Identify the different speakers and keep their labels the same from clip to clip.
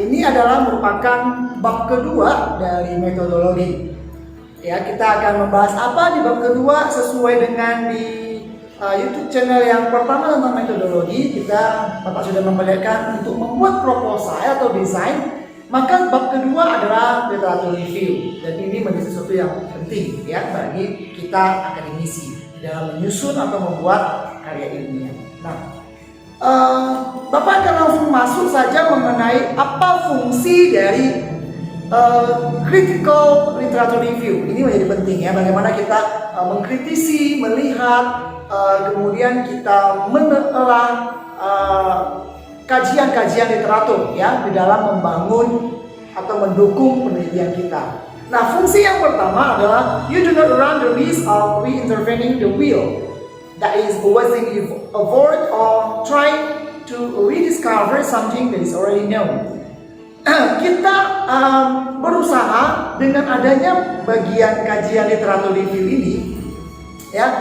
Speaker 1: ini adalah merupakan bab kedua dari metodologi. Ya, kita akan membahas apa di bab kedua sesuai dengan di YouTube channel yang pertama tentang metodologi. Bapak sudah memperlihatkan untuk membuat proposal atau desain. Maka bab kedua adalah literatur review, dan ini menjadi sesuatu yang penting ya bagi kita akademisi dalam menyusun atau membuat karya ilmiah. Nah, Bapak akan langsung masuk saja mengenai apa fungsi dari critical literature review. Ini menjadi penting ya, bagaimana kita mengkritisi, melihat, kemudian kita menelaah kajian-kajian literatur ya di dalam membangun atau mendukung penelitian kita. Nah, fungsi yang pertama adalah you do not run the risk of reintervening the wheel. That is always you avoid or try to rediscover something that is already known. Kita berusaha dengan adanya bagian kajian literatur review ini ya,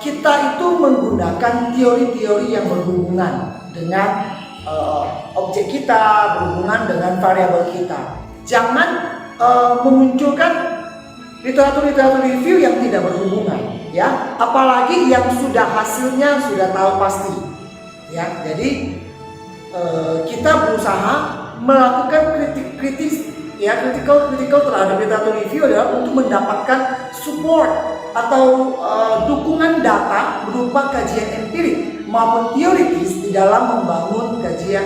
Speaker 1: kita itu menggunakan teori-teori yang berhubungan dengan objek kita, berhubungan dengan variabel kita. Jangan memunculkan literatur review yang tidak berhubungan, ya. Apalagi yang sudah hasilnya sudah tahu pasti, ya. Jadi kita berusaha melakukan critical terhadap literatur review adalah untuk mendapatkan support atau dukungan data berupa kajian empirik maupun teoritis di dalam membangun kajian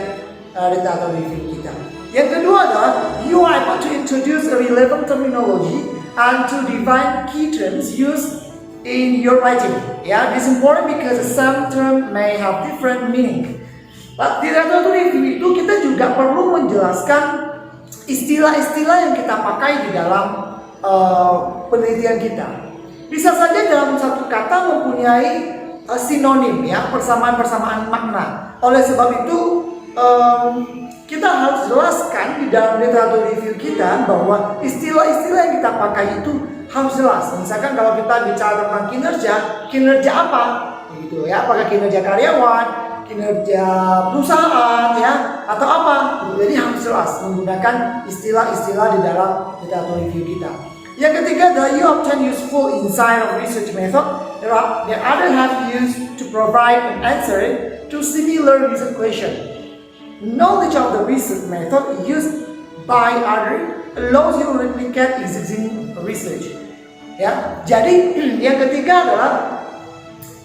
Speaker 1: literatur review kita. Yang kedua adalah you are able to introduce a relevant terminology and to define key terms used in your writing. Yeah, this is important because some term may have different meaning. Di literatur review itu kita juga perlu menjelaskan istilah-istilah yang kita pakai di dalam penelitian kita. Bisa saja dalam satu kata mempunyai sinonim ya, persamaan-persamaan makna. Oleh sebab itu kita harus jelaskan di dalam literatur review kita bahwa istilah-istilah yang kita pakai itu harus jelas. Misalkan kalau kita bicara tentang kinerja apa? Gitu ya, apakah kinerja karyawan, kinerja perusahaan ya, atau apa? Jadi harus jelas menggunakan istilah-istilah di dalam literatur review kita. Yang ketiga adalah you obtain useful insight of research method. The other half used to provide an answer to similar research question. Knowledge of the research method used by other allows you to replicate existing research. Ya, jadi yang ketiga adalah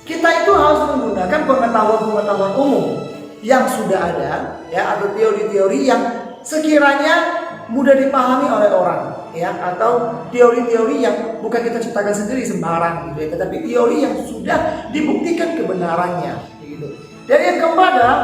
Speaker 1: kita itu harus menggunakan pengetahuan umum yang sudah ada, ya, atau teori-teori yang sekiranya mudah dipahami oleh orang, ya, atau teori-teori yang bukan kita ciptakan sendiri sembarang, gitu ya, tetapi teori yang sudah dibuktikan kebenarannya, gitu. Dan yang keempat adalah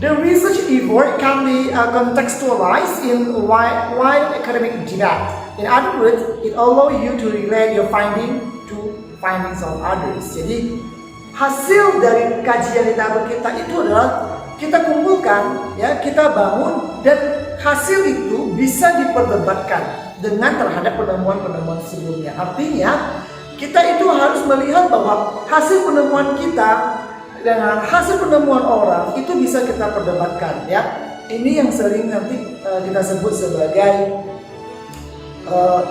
Speaker 1: the research effort can be contextualized in wide academic debate. In other words, it allows you to relate your finding to findings of others. Jadi hasil dari kajian literatur kita itu adalah kita kumpulkan, ya, kita bangun, dan hasil itu bisa diperdebatkan dengan terhadap penemuan-penemuan sebelumnya. Artinya kita itu harus melihat bahwa hasil penemuan kita dengan hasil penemuan orang itu bisa kita perdebatkan, ya. Ini yang sering nanti kita sebut sebagai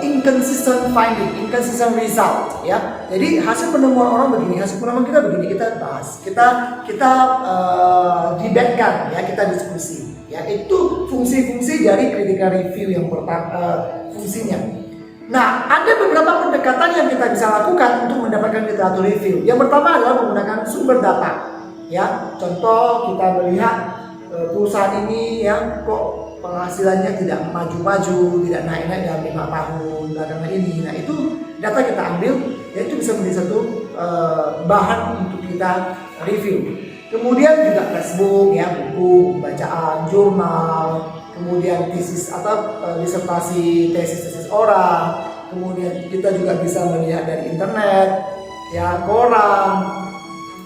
Speaker 1: inconsistent finding, inconsistent result, ya. Jadi hasil penemuan orang begini, hasil penemuan kita begini, kita bahas, kita debatkan, ya, kita diskusi, ya. Itu fungsi-fungsi dari critical review yang pertama, fungsinya. Nah, ada beberapa pendekatan yang kita bisa lakukan untuk mendapatkan literatur review. Yang pertama adalah menggunakan sumber data, ya. Contoh, kita melihat perusahaan ini yang kok penghasilannya tidak maju-maju, tidak naik-naik dalam 5 tahun belakangan ini. Nah, itu data kita ambil, ya, itu bisa menjadi satu bahan untuk kita review. Kemudian juga textbook, ya, buku bacaan, jurnal, kemudian tesis atau disertasi, tesis orang. Kemudian kita juga bisa melihat dari internet, ya, koran,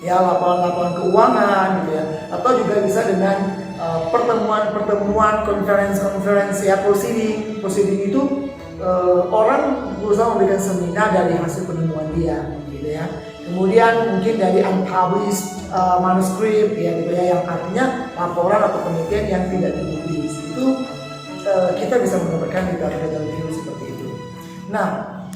Speaker 1: ya, laporan-laporan keuangan, gitu ya. Atau juga bisa dengan pertemuan-pertemuan, konferensi, ya, proceeding itu orang berusaha memberikan seminar dari hasil penemuan dia, gitu ya. Kemudian mungkin dari unpublished manuscript ya gitu ya, yang artinya laporan atau penelitian yang tidak ditulis itu kita bisa mendapatkan literatur review seperti itu. Nah,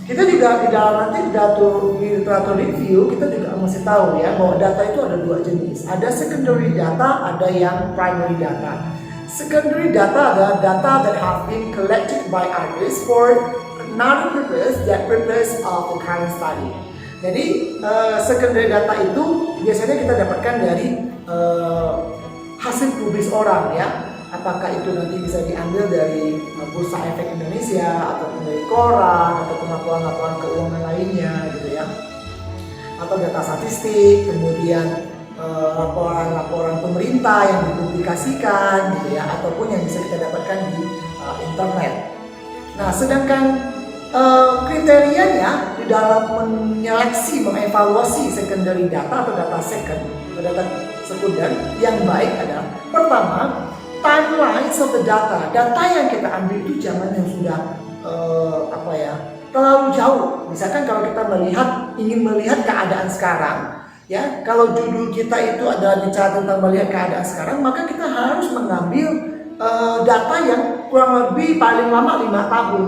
Speaker 1: kita juga di dalam nanti literatur review kita juga mesti tahu ya bahwa data itu ada dua jenis. Ada secondary data, ada yang primary data. Secondary data adalah data that have been collected by others for another purpose, that purpose of the current study. Jadi secondary data itu biasanya kita dapatkan dari hasil publis orang ya. Apakah itu nanti bisa diambil dari Bursa Efek Indonesia ataupun dari koran ataupun laporan-laporan keuangan lainnya gitu ya, atau data statistik, kemudian laporan-laporan pemerintah yang dipublikasikan gitu ya, ataupun yang bisa kita dapatkan di internet. Nah, sedangkan kriterianya di dalam menyeleksi, mengevaluasi secondary data atau data second atau data sekunder yang baik adalah pertama, timelines of the data. Data yang kita ambil itu jangan yang sudah terlalu jauh. Misalkan kalau kita ingin melihat keadaan sekarang, ya, kalau judul kita itu adalah bicara tentang melihat keadaan sekarang, maka kita harus mengambil data yang kurang lebih paling lama 5 tahun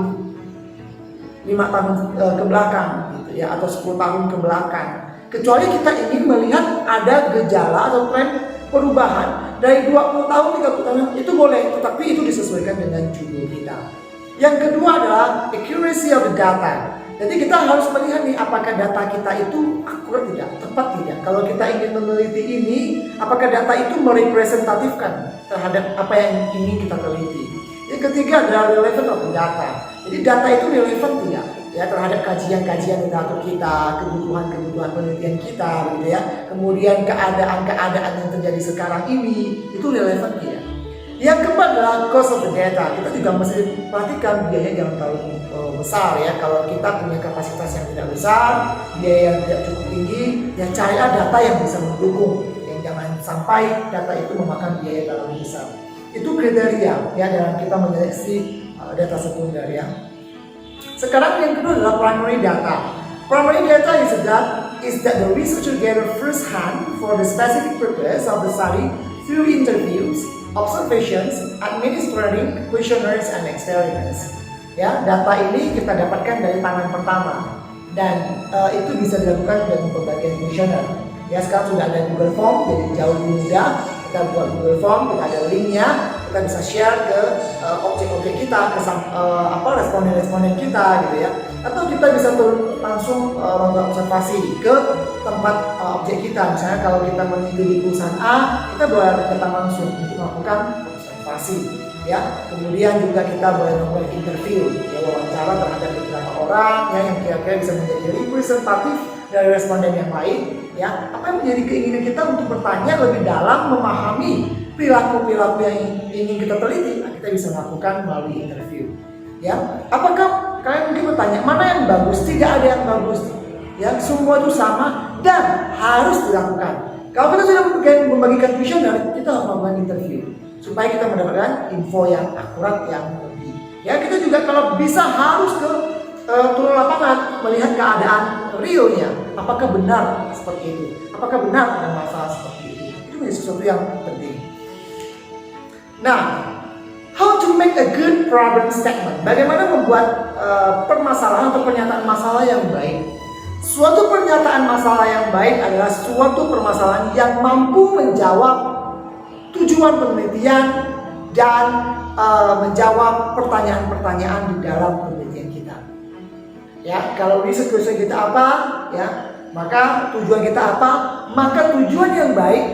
Speaker 1: ke belakang gitu ya, atau 10 tahun ke belakang. Kecuali kita ingin melihat ada gejala atau tren perubahan dari 20 tahun, 30 tahun, itu boleh, tetapi itu disesuaikan dengan judul kita. Yang kedua adalah accuracy of the data. Jadi kita harus melihat nih, apakah data kita itu akurat tidak, tepat tidak. Kalau kita ingin meneliti ini, apakah data itu merepresentatifkan terhadap apa yang ingin kita teliti. Yang ketiga adalah relevant of the data. Jadi data itu relevan tidak ya terhadap kajian-kajian literatur kita, kebutuhan penelitian kita gitu ya. Kemudian keadaan-keadaan yang terjadi sekarang ini itu relevan tidak. Yang keempat adalah cost of the data. Kita juga mesti perhatikan biayanya jangan terlalu besar ya. Kalau kita punya kapasitas yang tidak besar, biaya yang tidak cukup tinggi, ya carilah data yang bisa mendukung. Yang jangan sampai data itu memakan biaya terlalu besar. Itu kriteria ya dalam kita menyeleksi data sekunder ya. Sekarang yang kedua adalah primary data. Primary data is that the researcher gather first hand for the specific purpose of the study through interviews, observations, administering questionnaires and experiments. Ya, data ini kita dapatkan dari tangan pertama dan itu bisa dilakukan dengan berbagai kuesioner. Ya, sekarang sudah ada Google Form, jadi jauh lebih mudah. Kita buat Google Form, kita ada linknya, kita bisa share ke objek-objek kita, ke responden-responden kita gitu ya. Atau kita bisa langsung melakukan observasi ke tempat objek kita. Misalnya kalau kita meneliti di perusahaan A, kita boleh datang langsung untuk melakukan observasi ya. Kemudian juga kita boleh melakukan interview ya, wawancara terhadap beberapa orang ya, yang kira-kira bisa menjadi representatif dari responden yang lain ya. Apa yang menjadi keinginan kita untuk bertanya lebih dalam, memahami perilaku-perilaku yang ingin kita teliti, kita bisa lakukan melalui interview ya. Apakah kalian mungkin bertanya, mana yang bagus? Tidak ada yang bagus ya, semua itu sama dan harus dilakukan. Kalau kita sudah membagikan kuesioner, kita harus melakukan interview supaya kita mendapatkan info yang akurat, yang lebih ya. Kita juga kalau bisa harus ke turun lapangan, melihat keadaan realnya, apakah benar seperti itu, apakah benar ada masalah seperti itu. Itu menjadi sesuatu yang penting. Nah, how to make a good problem statement? Bagaimana membuat permasalahan atau pernyataan masalah yang baik? Suatu pernyataan masalah yang baik adalah suatu permasalahan yang mampu menjawab tujuan penelitian dan menjawab pertanyaan-pertanyaan di dalam penelitian kita. Ya, kalau research question kita apa, ya, maka tujuan kita apa? Maka tujuan yang baik,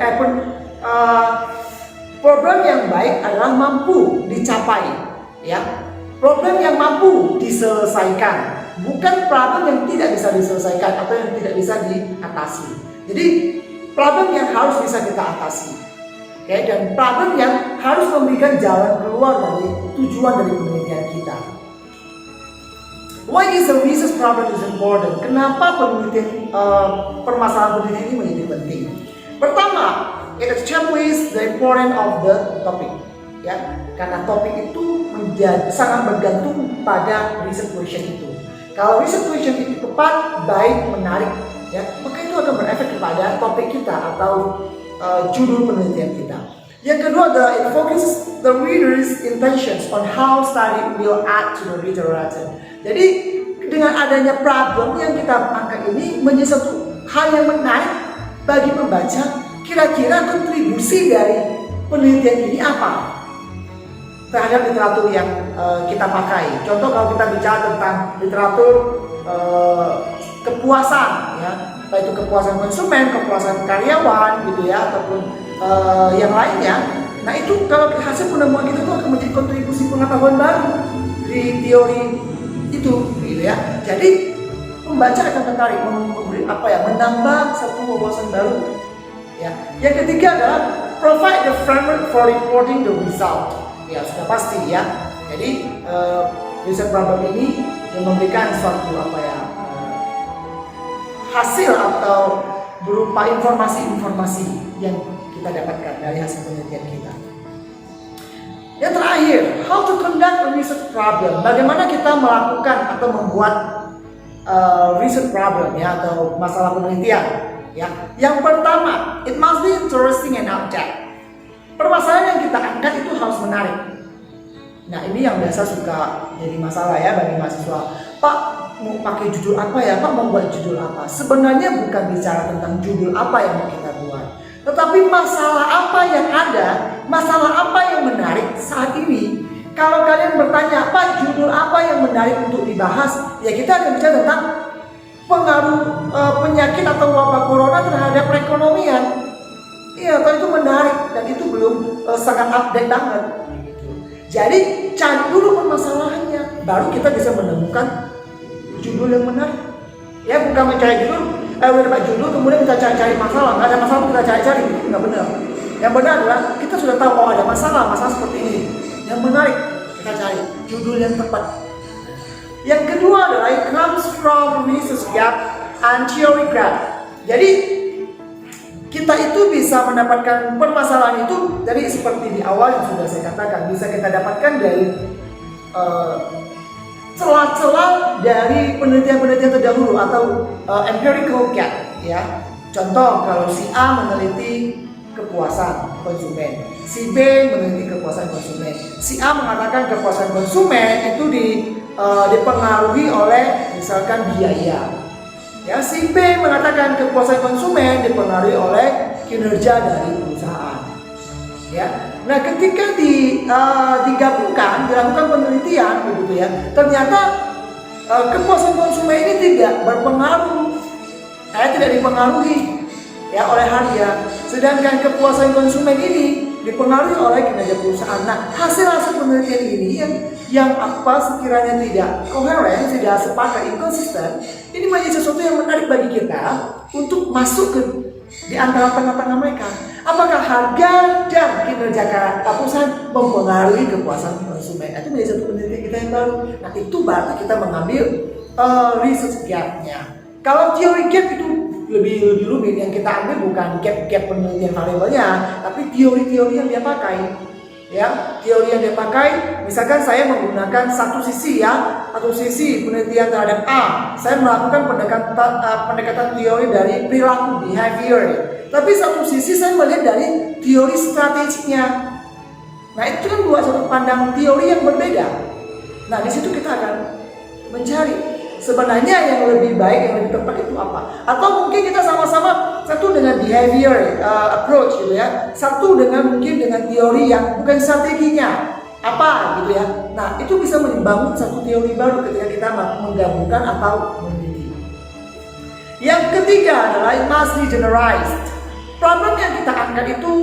Speaker 1: problem yang baik adalah mampu dicapai, ya. Problem yang mampu diselesaikan, bukan problem yang tidak bisa diselesaikan atau yang tidak bisa diatasi. Jadi problem yang harus bisa kita atasi, oke, dan problem yang harus memberikan jalan keluar dari tujuan dari penelitian kita. Why is the research problem is important? Kenapa penelitian permasalahan penelitian ini menjadi penting? Pertama, it establishes the importance of the topic. Ya, karena topik itu sangat bergantung pada research question itu. Kalau research question itu tepat, baik, menarik, ya, maka itu akan berefek kepada topik kita atau judul penelitian kita. Yang kedua adalah it focuses the reader's intentions on how study will add to the reader writer. Jadi dengan adanya problem yang kita angkat ini menjadi satu hal yang menarik bagi pembaca. Kira-kira kontribusi dari penelitian ini apa terhadap literatur yang kita pakai. Contoh kalau kita bicara tentang literatur kepuasan, ya, baik itu kepuasan konsumen, kepuasan karyawan, gitu ya, ataupun yang lainnya. Nah itu kalau hasil penemuan kita itu akan menjadi kontribusi pengetahuan baru di teori itu, gitu ya. Jadi pembaca akan tertarik menambah satu wawasan baru. Ya. Yang ketiga adalah provide the framework for reporting the result. Ya sudah pasti ya. Jadi riset problem ini memberikan suatu hasil atau berupa informasi-informasi yang kita dapatkan dari hasil penelitian kita. Yang terakhir, how to conduct a research problem. Bagaimana kita melakukan atau membuat research problem, ya, atau masalah penelitian. Ya. Yang pertama, it must be interesting and object. Permasalahan yang kita angkat itu harus menarik. Nah ini yang biasa suka jadi masalah ya bagi mahasiswa. Pak mau pakai judul apa ya? Pak mau buat judul apa? Sebenarnya bukan bicara tentang judul apa yang mau kita buat, tetapi masalah apa yang ada, masalah apa yang menarik saat ini. Kalau kalian bertanya, Pak judul apa yang menarik untuk dibahas? Ya kita akan bicara tentang pengaruh penyakit atau wabah corona terhadap perekonomian. Iya, kalau itu menarik dan itu belum sangat update banget. Jadi cari dulu permasalahannya, baru kita bisa menemukan judul yang menarik. Ya bukan mencari judul, udah dapat judul kemudian kita cari-cari masalah, nggak ada masalah kita cari-cari, itu nggak benar. Yang benar adalah kita sudah tahu ada masalah seperti ini, yang menarik kita cari judul yang tepat. Yang kedua adalah it comes from research gap and theory gap. Jadi kita itu bisa mendapatkan permasalahan itu dari seperti di awal yang sudah saya katakan, bisa kita dapatkan dari celah-celah dari penelitian-penelitian terdahulu atau empirical gap, ya. Contoh kalau si A meneliti kepuasan konsumen, si B meneliti kepuasan konsumen. Si A mengatakan kepuasan konsumen itu dipengaruhi oleh misalkan biaya. Ya, si B mengatakan kepuasan konsumen dipengaruhi oleh kinerja dari perusahaan. Ya, nah ketika digabungkan, dilakukan penelitian, begitu ya, ternyata kepuasan konsumen ini tidak berpengaruh, tidak dipengaruhi ya oleh harga, sedangkan kepuasan konsumen ini dipengaruhi oleh kinerja perusahaan. Nah, hasil penelitian ini yang sekiranya tidak koheren, tidak sepakat, inkonsisten, ini menjadi sesuatu yang menarik bagi kita untuk masuk ke di antara tengah-tengah mereka. Apakah harga dan kinerja perusahaan mempengaruhi kepuasan konsumen? Itu menjadi satu penelitian kita yang baru. Nah, itu baru kita mengambil research gap-nya. Kalau teori gap itu lebih rumit, yang kita ambil bukan gap penelitian variabelnya, tapi teori-teori yang dia pakai. Ya, teori yang dia pakai, misalkan saya menggunakan satu sisi penelitian terhadap A, saya melakukan pendekatan teori dari perilaku behavior, tapi satu sisi saya melihat dari teori strateginya. Nah itu kan dua satu pandang teori yang berbeda. Nah di situ kita akan mencari sebenarnya yang lebih baik, yang lebih tepat itu apa? Atau mungkin kita sama-sama satu dengan behavior approach gitu ya, satu dengan mungkin dengan teori yang bukan strateginya apa gitu ya. Nah itu bisa membangun satu teori baru ketika kita menggabungkan atau meneliti. Yang ketiga adalah it must be generalized. Problem yang kita angkat itu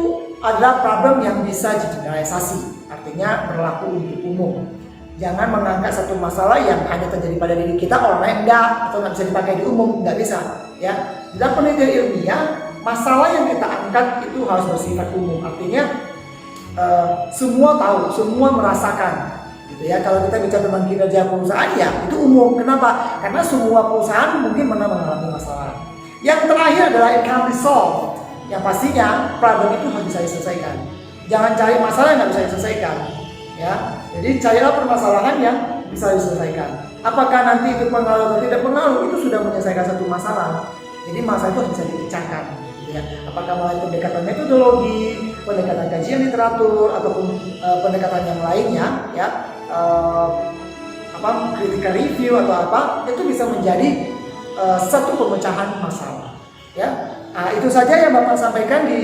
Speaker 1: adalah problem yang bisa digeneralisasi, artinya berlaku untuk umum. Jangan mengangkat satu masalah yang hanya terjadi pada diri kita, orang lain enggak, atau nggak bisa dipakai di umum, nggak bisa. Ya, dalam penelitian ilmiah, masalah yang kita angkat itu harus bersifat umum. Artinya semua tahu, semua merasakan. Gitu ya. Kalau kita bicara tentang kinerja perusahaan, ya itu umum. Kenapa? Karena semua perusahaan mungkin pernah mengalami masalah. Yang terakhir adalah it can be solved. Yang pastinya problem itu harus bisa diselesaikan. Jangan cari masalah yang nggak bisa diselesaikan. Ya, jadi carilah permasalahan yang bisa diselesaikan. Apakah nanti itu pengaruh atau tidak pengaruh, itu sudah menyelesaikan satu masalah. Jadi masalah itu harus bisa dipecahkan. Gitu ya. Apakah mulai pendekatan metodologi, pendekatan kajian literatur, ataupun pendekatan yang lainnya, ya, critical review atau apa, itu bisa menjadi satu pemecahan masalah. Ya, itu saja yang Bapak sampaikan di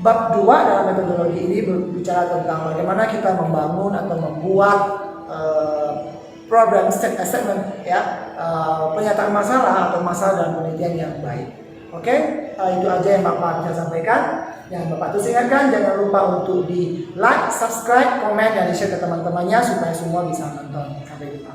Speaker 1: bab 2 dalam metodologi ini, berbicara tentang bagaimana kita membangun atau membuat problem assessment, ya, pernyataan masalah atau masalah dalam penelitian yang baik. Oke, itu aja yang Bapak bisa sampaikan. Yang Bapak terus ingatkan, jangan lupa untuk di like, subscribe, komen, dan di share ke teman-temannya supaya semua bisa nonton. Sampai jumpa.